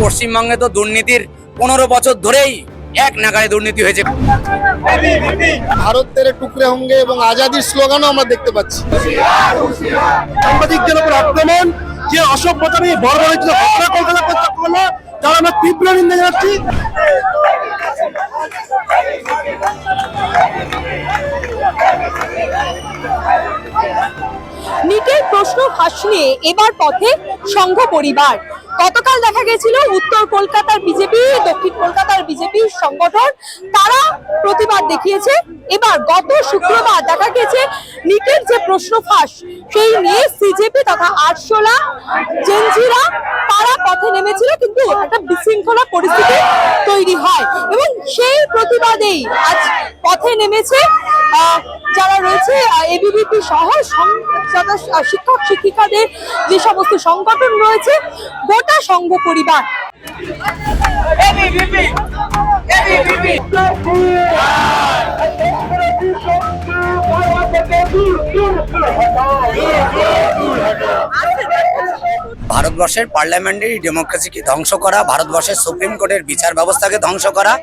পশ্চিমবঙ্গে তো দুর্নীতির 15 বছর ধরেই এক নাগাড়ে দুর্নীতি হয়েছে। ভারত তেরে টুকরে হোঙ্গে এবং আজাদির স্লোগানও আমরা দেখতে পাচ্ছি। সাংবাদিকদের উপর আক্রমণ, যে অসভ্যতামি বর্বরিত হত্যা কলকাতা প্রত্যক্ষ করলো, তার আমরা তীব্র নিন্দা জানাচ্ছি। নিটের প্রশ্ন ফাঁস নিয়ে এবার পথে সংঘ পরিবার। গতকাল দেখা গেছিল উত্তর কলকাতার বিজেপি, দক্ষিণ কলকাতার বিজেপি সংগঠন তারা প্রতিবাদ দেখিয়েছে। এবার গত শুক্রবার দেখা গেছে নিটের যে প্রশ্ন ফাঁস সেই নিয়ে সিজেপি তথা আরশোলা জেনজিরা তারা পথে নেমেছিল, কিন্তু একটা বিশৃঙ্খলা পরিস্থিতি তৈরি হয় এবং সেই প্রতিবাদেই আজ পথে নেমেছে যারা রয়েছে এবিভিপি সহ শিক্ষক শিক্ষিকাদের যে সমস্ত সংগঠন রয়েছে, গোটা সংঘ পরিবার। ভারতবর্ষের পার্লামেন্টারি ডেমোক্রেসিকে ধ্বংস করা, ভারতবর্ষের সুপ্রিম কোর্টের বিচার ব্যবস্থাকে ধ্বংস করা,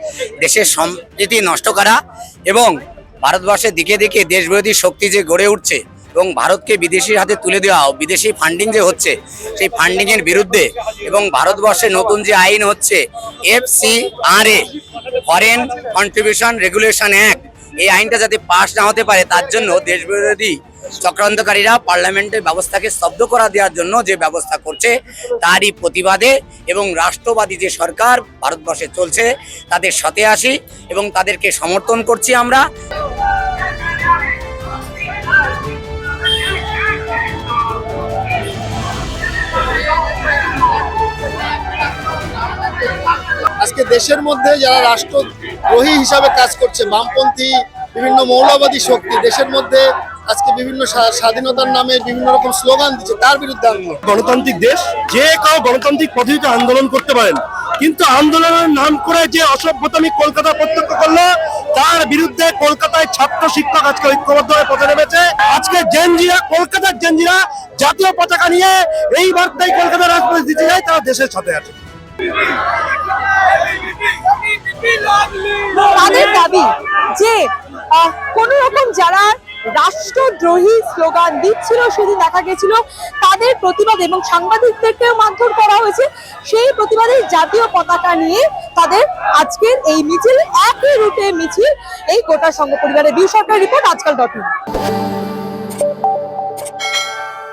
দেশের সম্প্রীতি নষ্ট করা এবং ভারতবর্ষের দিকে দিকে দেশবিরোধী শক্তি যে গড়ে উঠছে এবং ভারতকে বিদেশির হাতে তুলে দেওয়া, বিদেশি ফান্ডিং যে হচ্ছে সেই ফান্ডিং এর বিরুদ্ধে এবং ভারতবর্ষে নতুন যে আইন হচ্ছে FCRA, foreign contribution regulation act, এই আইনটা যাতে পাশ না হতে পারে তার জন্য দেশবিরোধী চক্রান্তকারীরা পার্লামেন্টের ব্যবস্থাকে স্তব্ধ করা দেওয়ার জন্য যে ব্যবস্থা করছে তারই প্রতিবাদে এবং রাষ্ট্রবাদী যে সরকার ভারতবর্ষে চলছে তাদের সাথে আসি এবং তাদেরকে সমর্থন করছি আমরা। আজকে দেশের মধ্যে যারা রাষ্ট্রদ্রোহী হিসাবে কাজ করছে, বামপন্থী বিভিন্ন মৌলবাদী শক্তি দেশের মধ্যে আজকে বিভিন্ন স্বাধীনতার নামে বিভিন্ন রকম স্লোগান দিচ্ছে, তার বিরুদ্ধে আন্দোলন। গণতান্ত্রিক দেশ, যে কেউ গণতান্ত্রিক পদ্ধতিতে আন্দোলন করতে পারেন, কিন্তু আন্দোলনের নাম করে যে অসভ্যতামি কলকাতা প্রত্যক্ষ করলো তার বিরুদ্ধে কলকাতায় ছাত্র শিক্ষক আজকে ঐক্যবদ্ধ হয়ে পথে নেমেছে। আজকে জেনজিরা, কলকাতার জেনজিরা জাতীয় পতাকা নিয়ে এই বার্তায় কলকাতার রাজপথে দিতে যায়, তারা দেশের সাথে আছে। তাদের দাবি যে কোন রকম যারা রাষ্ট্রদ্রোহী স্লোগান দিচ্ছিল সেদিন দেখা গেছিল তাদের প্রতিবাদ এবং সাংবাদিকদেরকেও মারধর করা হয়েছে, সেই প্রতিবাদে জাতীয় পতাকা নিয়ে তাদের আজকের এই মিছিল, একই রুটে মিছিল এই গোটা সংঘ পরিবারের। বিউ সরকার রিপোর্ট, আজকাল.in।